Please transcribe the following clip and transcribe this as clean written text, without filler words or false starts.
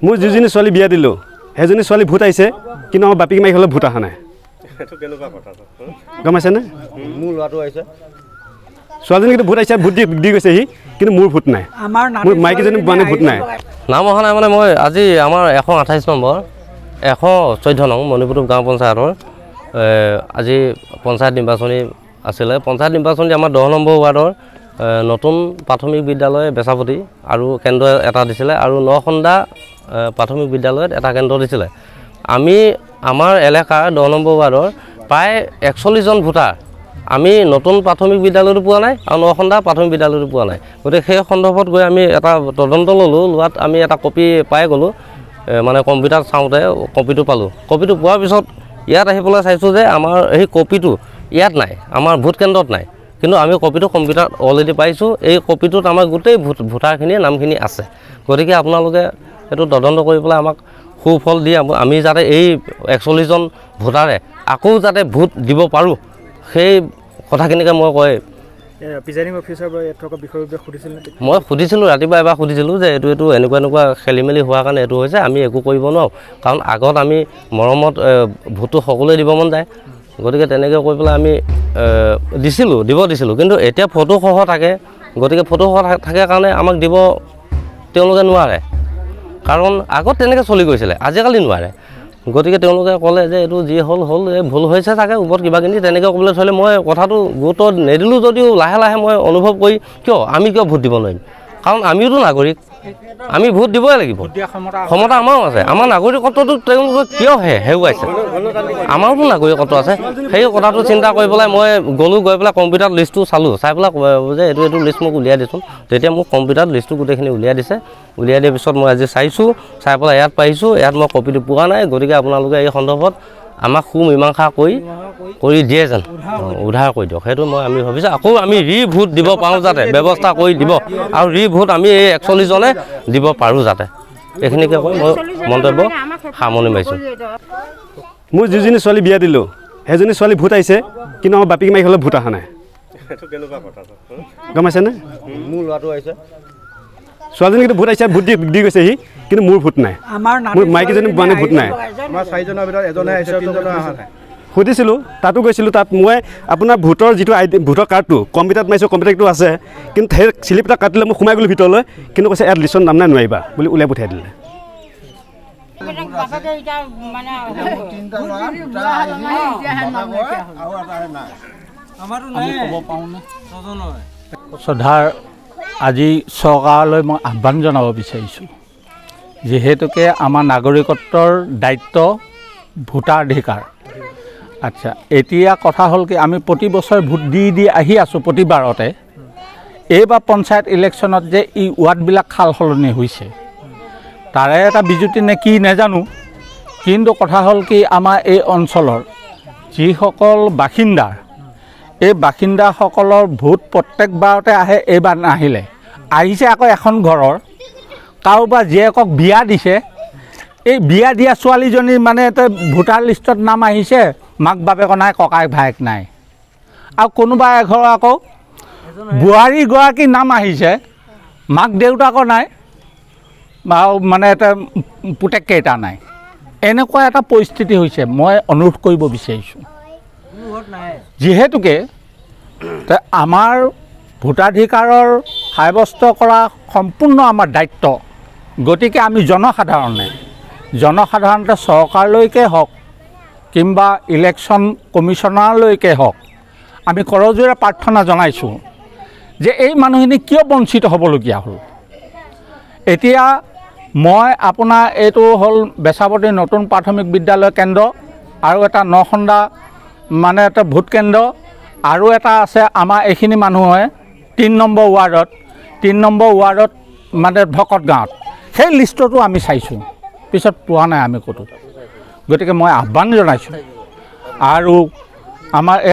মোৰ যিজনী ছোৱালী বিয়া দিলোঁ সেইজনী ছোৱালী ভোট আহিছে কিন্তু আমাৰ বাপেকি মাইক হ'লে ভোট অহা নাই গম পাইছেনে মোৰ ল'ৰাটো আহিছে ছোৱালীজনী কিন্তু ভোট আহিছে ভোট দি গৈছেহি কিন্তু মোৰ ভোট নাই মোৰ মাইকীজনী মানে ভোট নাই নাম অহা নাই মানে মই আজি আমাৰ 128 নম্বৰ 114 নং মণিপুৰ গাঁও পঞ্চায়তৰ আজি পঞ্চায়ত নিৰ্বাচনী আছিলে পঞ্চায়ত নিৰ্বাচনী আমাৰ 10 নম্বৰ ৱাৰ্ডৰ নতুন প্ৰাথমিক বিদ্যালয় বেচাপতি আৰু কেন্দ্ৰ এটা দিছিলে আৰু নখন্দা প্ৰাথমিক বিদ্যালয়ত এটা কেন্দ্ৰ দিছিলে আমি আমাৰ এলেকাৰ 10 নম্বৰ ৱাৰ্ডৰ প্ৰায় 41 জন ভোটাৰ আমি নতুন প্ৰাথমিক বিদ্যালয়টো পোৱা নাই আৰু নখন্দা প্ৰাথমিক বিদ্যালয়টো পোৱা নাই গতিকে সেই সন্দৰ্ভত গৈ আমি এটা তদন্ত ল'লোঁ লোৱাত আমি এটা কপি পাই গ'লোঁ মানে কম্পিউটাৰত চাওঁতে কপিটো পালোঁ কপিটো পোৱাৰ পিছত ইয়াত আহি পেলাই চাইছোঁ যে আমাৰ এই কপিটো ইয়াত নাই আমাৰ ভোট কেন্দ্ৰত নাই কিন্তু আমি কপিটো কম্পিউটাৰত অলৰেডি পাইছোঁ এই কপিটোত আমাৰ গোটেই ভোটাৰখিনিৰ নামখিনি আছে গতিকে আপোনালোকে এইটো তদন্ত কৰি পেলাই আমাক সুফল দি আমি যাতে এই 41 জন ভোটাৰে আকৌ যাতে ভোট দিব পাৰোঁ সেই কথাখিনিকে মই কয় প্ৰিজাইডিং অফিচাৰ থকা বিষয়ে সুধিছিল মই সুধিছিলোঁ ৰাতিপুৱা এবাৰ সুধিছিলোঁ যে এইটো এনেকুৱা খেলি মেলি হোৱাৰ কাৰণে এইটো হৈছে আমি একো কৰিব নোৱাৰোঁ কাৰণ আগত আমি মৰমত ভোটটো সকলোৱে দিব মন যায় গতিকে তেনেকৈ কৈ পেলাই আমি দিব দিছিলোঁ কিন্তু এতিয়া ফটোসহ থাকে গতিকে ফটোসহ থাকে কাৰণে আমাক দিব তেওঁলোকে নোৱাৰে কাৰণ আগত তেনেকৈ চলি গৈছিলে আজিকালি নোৱাৰে গতিকে তেওঁলোকে ক'লে যে এইটো যি হ'ল ভুল হৈছে চাগে ওপৰত কিবাকিনি তেনেকৈ ক'বলৈ থ'লে মই কথাটো গুৰুত্ব নিদিলোঁ যদিও লাহে লাহে মই অনুভৱ কৰি আমি কিয় ভোট দিব নোৱাৰিম কাৰণ আমিওতো নাগৰিক আমি ভোট দিবই লাগিব ক্ষমতা আমাৰো আছে আমাৰ নাগৰিকত্বটো তেওঁলোকে কিয় হেৰুৱাইছে আমাৰোতো নাগৰিকত্ব আছে সেই কথাটো চিন্তা কৰি পেলাই মই গ'লোঁ গৈ পেলাই কম্পিউটাৰত লিষ্টটো চালোঁ চাই পেলাই যে এইটো লিষ্ট মোক উলিয়াই দিছোঁ তেতিয়া মোক কম্পিউটাৰত লিষ্টটো গোটেইখিনি উলিয়াই দিছে উলিয়াই দিয়াৰ পিছত মই আজি চাইছোঁ চাই পেলাই ইয়াত পাইছোঁ ইয়াত মই কপিটো পোৱা নাই গতিকে আপোনালোকে এই সন্দৰ্ভত আমাক সুমীমাংসা কৰি দিয়ে যেন উদ্ধাৰ কৰি দিয়ক সেইটো আমি ভাবিছোঁ আকৌ আমি ভোট দিব পাৰোঁ যাতে ব্যৱস্থা কৰি দিব আৰু ভোট আমি এই 41 জনে দিব পাৰোঁ যাতে এইখিনিকে কৈ মই মন্তব্য সামৰণি মাৰিছোঁ মোৰ যিজনী ছোৱালী বিয়া দিলোঁ সেইজনী ছোৱালী ভোট আহিছে কিন্তু আমাৰ বাপেকি মাইক হ'লে ভোট অহা নাই গম পাইছেনে মোৰ ল'ৰাটো আহিছে ছোৱালীজনী কিন্তু ভোট আহিছে ভোট দি গৈছেহি কিন্তু মোৰ ভোট নাই মোৰ মাইকীজনী মানে ভোট নাই আমাৰ 4জনৰ ভিতৰত এজনে আহিছে 3জনৰ অহা নাই সুধিছিলোঁ তাতো গৈছিলোঁ তাত মই আপোনাৰ ভোটৰ যিটো ভোটৰ কাৰ্ডটো কম্পিউটাৰত মাৰিছোঁ কম্পিউটাৰটো আছে কিন্তু সেই শ্লিপ এটা কাটিলে মই সোমাই গ'লোঁ ভিতৰলৈ কিন্তু কৈছে ইয়াত লিষ্টত নাম নাই নোৱাৰিবা বুলি উলিয়াই পঠিয়াই দিলে শ্ৰদ্ধাৰ আজি চৰকাৰলৈ মই আহ্বান জনাব বিচাৰিছোঁ যিহেতুকে আমাৰ নাগৰিকত্বৰ দায়িত্ব ভোটাধিকাৰ আচ্ছা এতিয়া কথা হ'ল কি আমি প্ৰতি বছৰে ভোট দি আহি আছোঁ প্ৰতিবাৰতে এইবাৰ পঞ্চায়ত ইলেকশ্যনত যে এই ৱাৰ্ডবিলাক সাল সলনি হৈছে তাৰে এটা বিজুতি নে কি নাজানো কিন্তু কথা হ'ল কি আমাৰ এই অঞ্চলৰ যিসকল বাসিন্দাৰ এই বাসিন্দাসকলৰ ভোট প্ৰত্যেকবাৰতে আহে এইবাৰ নাহিলে আহিছে আকৌ এখন ঘৰৰ কাৰোবাৰ জীয়েকক বিয়া দিছে এই বিয়া দিয়া ছোৱালীজনীৰ মানে এটা ভোটাৰ লিষ্টত নাম আহিছে মাক বাপেক নাই ককাই ভায়েক নাই আৰু কোনোবা এঘৰ আকৌ বোৱাৰীগৰাকীৰ নাম আহিছে মাক দেউতাকৰ নাই মানে এটা পুতেককেইটা নাই এনেকুৱা এটা পৰিস্থিতি হৈছে মই অনুৰোধ কৰিব বিচাৰিছোঁ যিহেতুকে আমাৰ ভোটাধিকাৰৰ সাব্যস্ত কৰা সম্পূৰ্ণ আমাৰ দায়িত্ব গতিকে আমি জনসাধাৰণতে চৰকাৰলৈকে হওক কিংবা ইলেকশ্যন কমিশ্যনাৰলৈকে হওক আমি কৰজোৰে প্ৰাৰ্থনা জনাইছোঁ যে এই মানুহখিনি কিয় বঞ্চিত হ'বলগীয়া হ'ল এতিয়া মই আপোনাৰ এইটো হ'ল বেচাপতি নতুন প্ৰাথমিক বিদ্যালয় কেন্দ্ৰ আৰু এটা নখন্দা মানে এটা ভোট কেন্দ্ৰ আৰু এটা আছে আমাৰ এইখিনি মানুহে 3 নম্বৰ ৱাৰ্ডত মানে ভকত গাঁৱত সেই লিষ্টটো আমি চাইছোঁ পিছত পোৱা নাই আমি ক'তো গতিকে মই আহ্বান জনাইছোঁ আৰু আমাৰ